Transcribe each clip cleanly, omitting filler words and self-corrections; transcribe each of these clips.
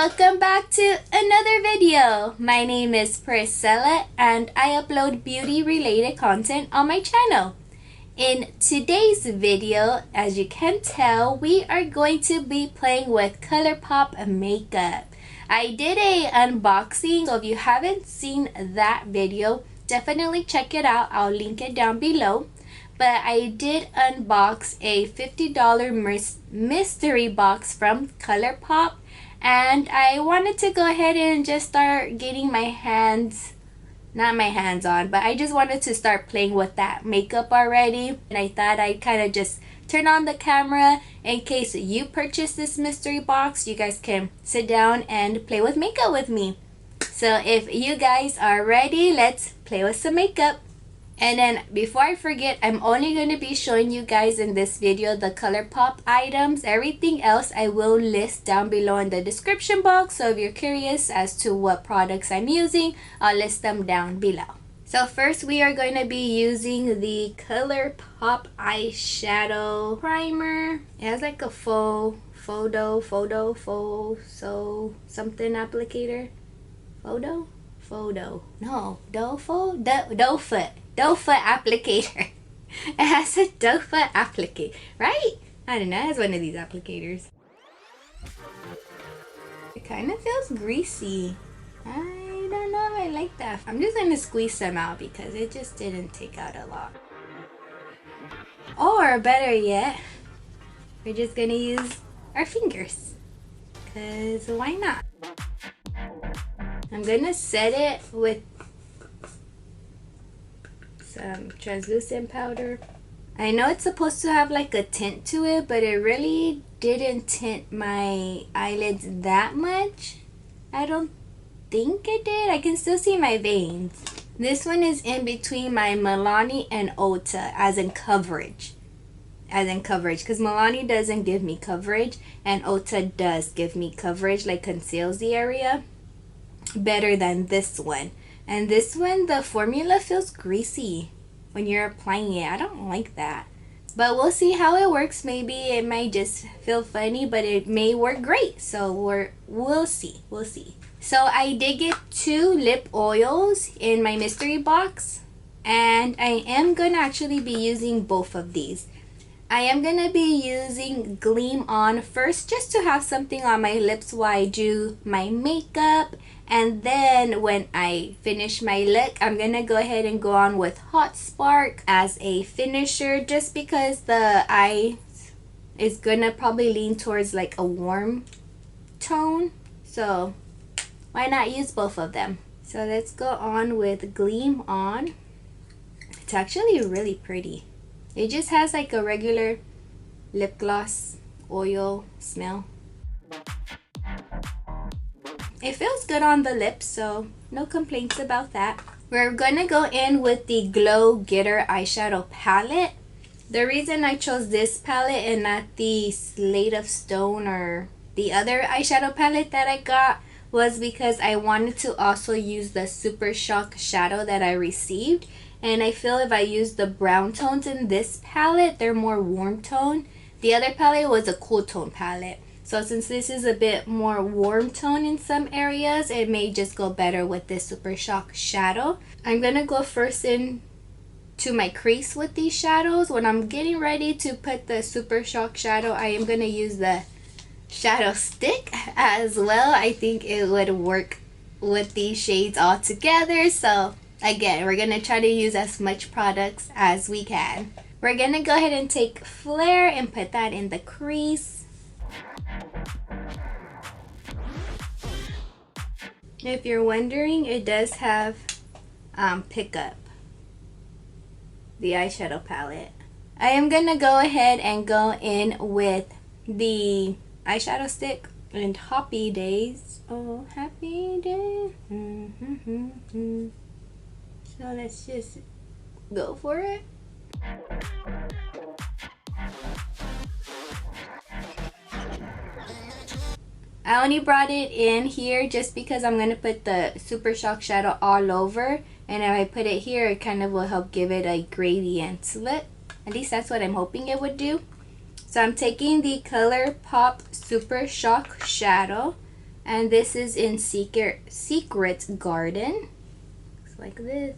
Welcome back to another video. My name is Priscilla and I upload beauty related content on my channel. In today's video, as you can tell, we are going to be playing with Colourpop makeup. I did a unboxing, so if you haven't seen that video, definitely check it out. I'll link it down below. But I did unbox a $50 mystery box from Colourpop, and I wanted to go ahead and just start getting my hands, not my hands on, but I just wanted to start playing with that makeup already. And I thought I'd kind of just turn on the camera in case you purchase this mystery box. You guys can sit down and play with makeup with me. So if you guys are ready, let's play with some makeup. And then before I forget, I'm only going to be showing you guys in this video the Colourpop items. Everything else I will list down below in the description box. So if you're curious as to what products I'm using, I'll list them down below. So first we are going to be using the Colourpop Eyeshadow Primer. It has like a faux something applicator. Doe foot applicator. It has a doe foot applicator, right? I don't know, it has one of these applicators. It kind of feels greasy. I don't know if I like that. I'm just going to squeeze some out because it just didn't take out a lot. Or better yet, we're just going to use our fingers. Because why not? I'm going to set it with some translucent powder. I know it's supposed to have like a tint to it, but it really didn't tint my eyelids that much. I don't think it did. I can still see my veins. This one is in between my Milani and Ulta, as in coverage. Because Milani doesn't give me coverage and Ulta does give me coverage, like conceals the area better than this one. And this one, the formula feels greasy when you're applying it. I don't like that. But we'll see how it works. Maybe it might just feel funny, but it may work great. So we'll see. So I did get 2 lip oils in my mystery box. And I am going to actually be using both of these. I am going to be using Gleam On first, just to have something on my lips while I do my makeup. And then when I finish my look, I'm going to go ahead and go on with Hot Spark as a finisher, just because the eye is going to probably lean towards like a warm tone. So why not use both of them? So let's go on with Gleam On. It's actually really pretty. It just has like a regular lip gloss oil smell. It feels good on the lips, so no complaints about that. We're gonna go in with the Glow Getter eyeshadow palette. The reason I chose this palette and not the Slate of Stone or the other eyeshadow palette that I got was because I wanted to also use the Supershock shadow that I received. And I feel if I use the brown tones in this palette, they're more warm tone. The other palette was a cool tone palette. So since this is a bit more warm tone in some areas, it may just go better with this Supershock shadow. I'm going to go first in to my crease with these shadows. When I'm getting ready to put the Supershock shadow, I am going to use the shadow stick as well. I think it would work with these shades all together. So again, we're going to try to use as much products as we can. We're going to go ahead and take Flare and put that in the crease. If you're wondering, it does have pickup, the eyeshadow palette. I am going to go ahead and go in with the eyeshadow stick and Happy Days. Oh, happy day. So let's just go for it. I only brought it in here just because I'm going to put the Supershock shadow all over. And if I put it here, it kind of will help give it a gradient look. At least that's what I'm hoping it would do. So I'm taking the Colourpop Supershock shadow. And this is in Secret Garden. Looks like this.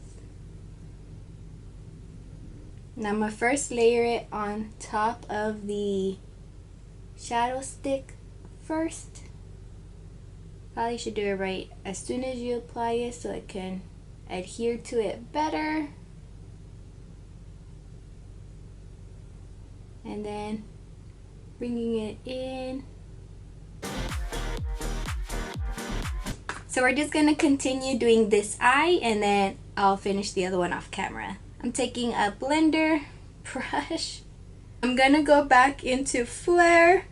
Now I'm going to first layer it on top of the shadow stick first. Probably should do it right as soon as you apply it so it can adhere to it better. And then bringing it in. So we're just going to continue doing this eye, and then I'll finish the other one off camera. I'm taking a blender brush. I'm going to go back into Flare.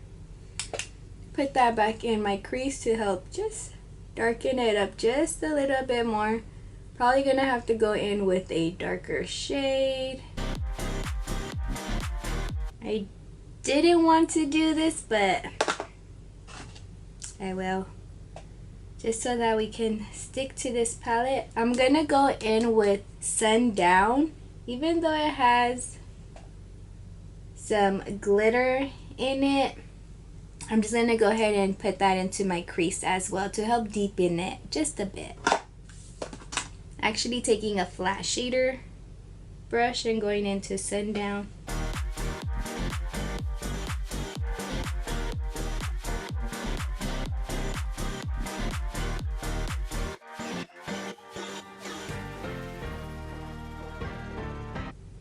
Put that back in my crease to help just darken it up just a little bit more. Probably going to have to go in with a darker shade. I didn't want to do this, but I will. Just so that we can stick to this palette. I'm gonna go in with Sundown. Even though it has some glitter in it, I'm just gonna go ahead and put that into my crease as well to help deepen it just a bit. Actually taking a flat shader brush and going into Sundown.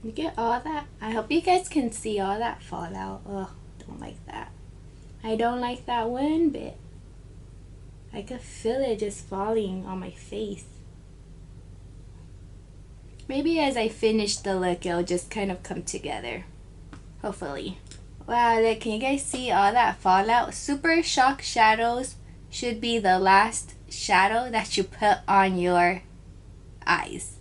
Look at all that. I hope you guys can see all that fallout. Oh, don't like that. I don't like that one bit. I could feel it just falling on my face. Maybe as I finish the look, it'll just kind of come together. Hopefully. Wow, look, can you guys see all that fallout? Supershock shadows should be the last shadow that you put on your eyes.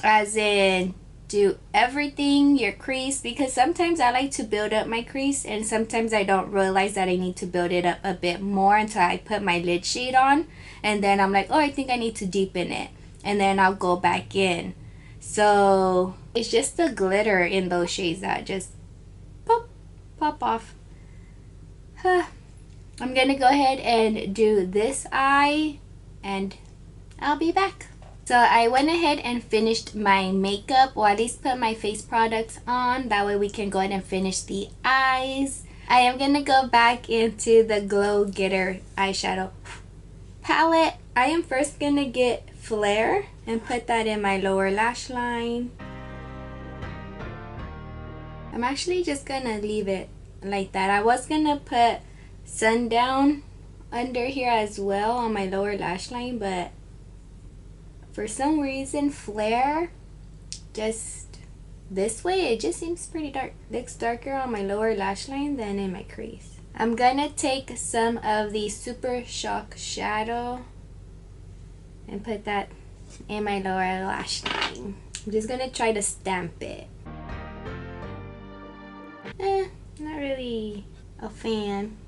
As in, do everything, your crease, because sometimes I like to build up my crease and sometimes I don't realize that I need to build it up a bit more until I put my lid shade on, and then I'm like, oh, I think I need to deepen it, and then I'll go back in. So it's just the glitter in those shades that just pop off. I'm gonna go ahead and do this eye and I'll be back. So I went ahead and finished my makeup, or at least put my face products on. That way we can go ahead and finish the eyes. I am going to go back into the Glow Getter eyeshadow palette. I am first going to get Flare and put that in my lower lash line. I'm actually just going to leave it like that. I was going to put Sundown under here as well on my lower lash line, but for some reason, Flare, just this way, it just seems pretty dark. Looks darker on my lower lash line than in my crease. I'm gonna take some of the Supershock shadow and put that in my lower lash line. I'm just gonna try to stamp it. Not really a fan.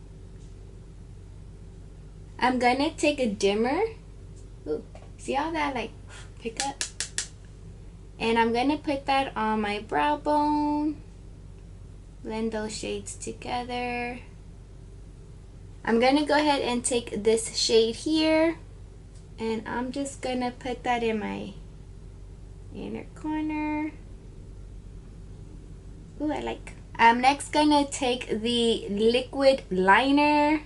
I'm gonna take a dimmer. Ooh. See all that like pick up? And I'm gonna put that on my brow bone. Blend those shades together. I'm gonna go ahead and take this shade here, and I'm just gonna put that in my inner corner. Ooh, I like. I'm next gonna take the liquid liner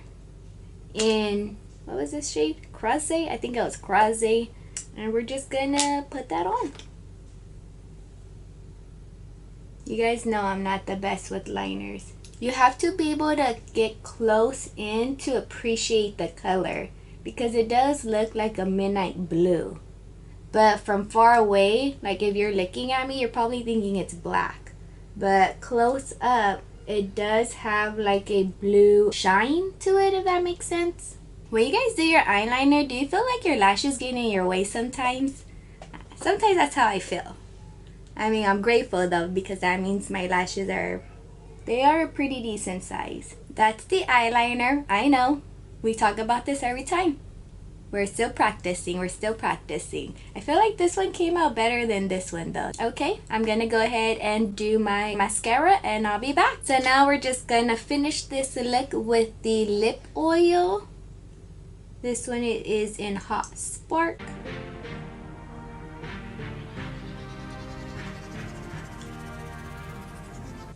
in, what was this shade? Crozet? I think it was Crozet. And we're just gonna put that on. You guys know I'm not the best with liners. You have to be able to get close in to appreciate the color, because it does look like a midnight blue. But from far away, like if you're looking at me, you're probably thinking it's black. But close up, it does have like a blue shine to it, if that makes sense. When you guys do your eyeliner, do you feel like your lashes get in your way sometimes? Sometimes that's how I feel. I mean, I'm grateful though, because that means my lashes are a pretty decent size. That's the eyeliner. I know. We talk about this every time. We're still practicing. I feel like this one came out better than this one though. Okay, I'm gonna go ahead and do my mascara and I'll be back. So now we're just gonna finish this look with the lip oil. This one is in Hot Spark.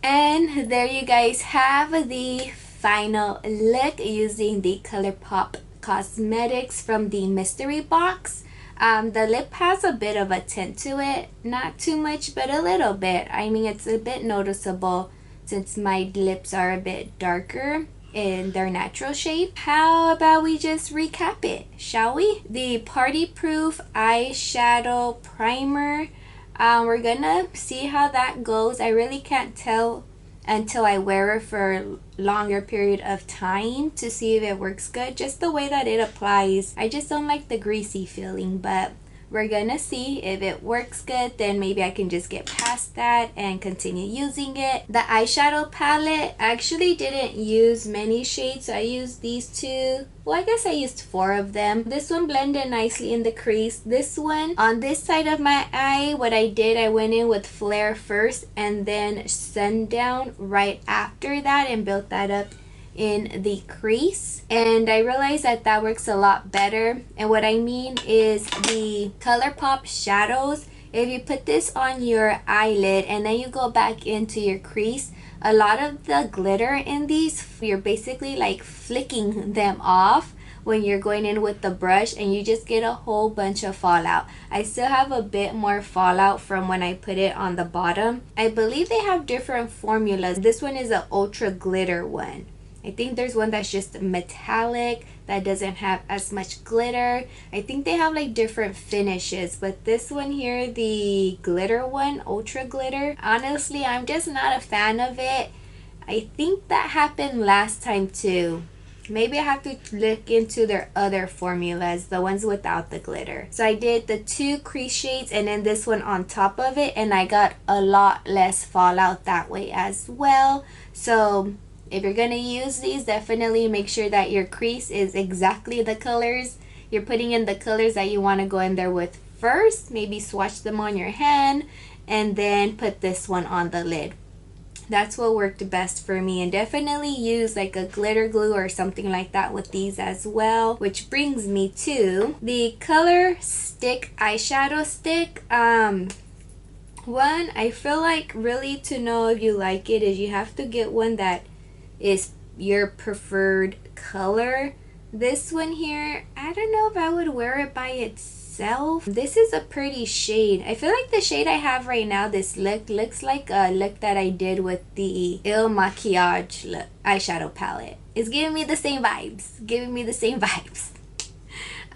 And there you guys have the final look using the Colourpop Cosmetics from the mystery box. The lip has a bit of a tint to it, not too much but a little bit. I mean, it's a bit noticeable since my lips are a bit darker in their natural shape. How about we just recap it, shall we? The Party Proof Eyeshadow Primer. We're gonna see how that goes. I really can't tell until I wear it for a longer period of time to see if it works good. Just the way that it applies, I just don't like the greasy feeling, but we're gonna see if it works good. Then maybe I can just get past that and continue using it. The eyeshadow palette, I actually didn't use many shades, so I used these two. Well, I guess I used 4 of them. This one blended nicely in the crease. This one, on this side of my eye, what I did, I went in with Flare first and then Sundown right after that and built that up in the crease, and I realized that that works a lot better. And what I mean is the Colourpop shadows, if you put this on your eyelid and then you go back into your crease, a lot of the glitter in these, you're basically like flicking them off when you're going in with the brush, and you just get a whole bunch of fallout. I still have a bit more fallout from when I put it on the bottom. I believe they have different formulas. This one is an ultra glitter one. I think there's one that's just metallic that doesn't have as much glitter. I think they have like different finishes, but this one here, the glitter one, ultra glitter, honestly I'm just not a fan of it. I think that happened last time too. Maybe I have to look into their other formulas, the ones without the glitter. So I did the 2 crease shades and then this one on top of it, and I got a lot less fallout that way as well. So if you're gonna use these, definitely make sure that your crease is exactly the colors. You're putting in the colors that you want to go in there with first. Maybe swatch them on your hand and then put this one on the lid. That's what worked best for me. And definitely use like a glitter glue or something like that with these as well. Which brings me to the Color Stick eyeshadow stick. One, I feel like really to know if you like it is you have to get one that is your preferred color. This one here, I don't know if I would wear it by itself. This is a pretty shade. I feel like the shade I have right now, this look, looks like a look that I did with the Il Maquillage eyeshadow palette. It's giving me the same vibes.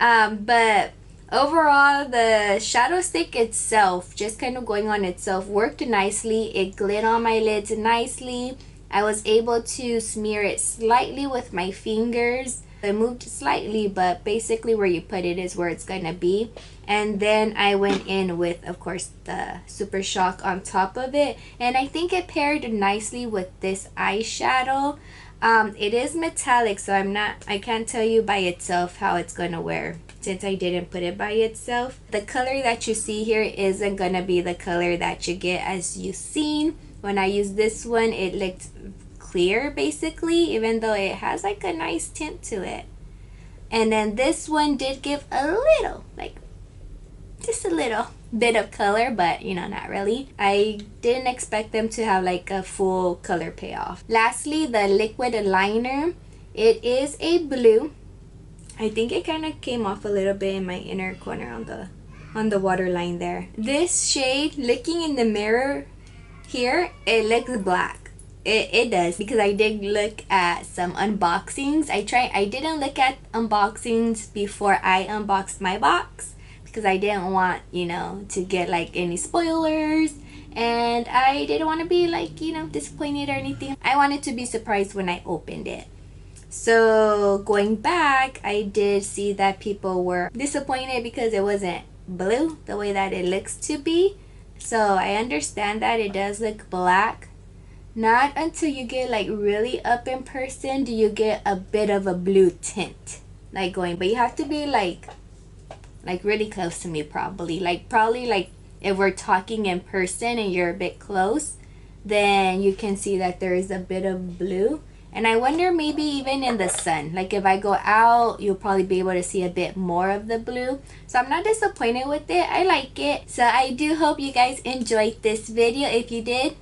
But overall, the shadow stick itself, just kind of going on itself, worked nicely. It glid on my lids nicely. I was able to smear it slightly with my fingers. It moved slightly, but basically where you put it is where it's gonna be. And then I went in with, of course, the Supershock on top of it. And I think it paired nicely with this eyeshadow. It is metallic, so I can't tell you by itself how it's gonna wear since I didn't put it by itself. The color that you see here isn't gonna be the color that you get as you've seen. When I used this one, it looked clear basically, even though it has like a nice tint to it. And then this one did give a little, like just a little bit of color, but you know, not really. I didn't expect them to have like a full color payoff. Lastly, the liquid liner. It is a blue. I think it kind of came off a little bit in my inner corner on the waterline there. This shade, looking in the mirror here, it looks black. It does, because I did look at some unboxings. I didn't look at unboxings before I unboxed my box because I didn't want, you know, to get like any spoilers, and I didn't want to be like, you know, disappointed or anything. I wanted to be surprised when I opened it. So going back, I did see that people were disappointed because it wasn't blue the way that it looks to be. So I understand that it does look black. Not until you get like really up in person do you get a bit of a blue tint like going, but you have to be like really close to me probably like if we're talking in person and you're a bit close, then you can see that there is a bit of blue. And I wonder maybe even in the sun, like if I go out, you'll probably be able to see a bit more of the blue. So I'm not disappointed with it. I like it. So I do hope you guys enjoyed this video. If you did,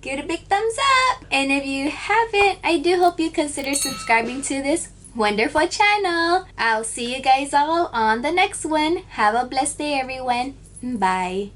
give it a big thumbs up. And if you haven't, I do hope you consider subscribing to this wonderful channel. I'll see you guys all on the next one. Have a blessed day, everyone. Bye.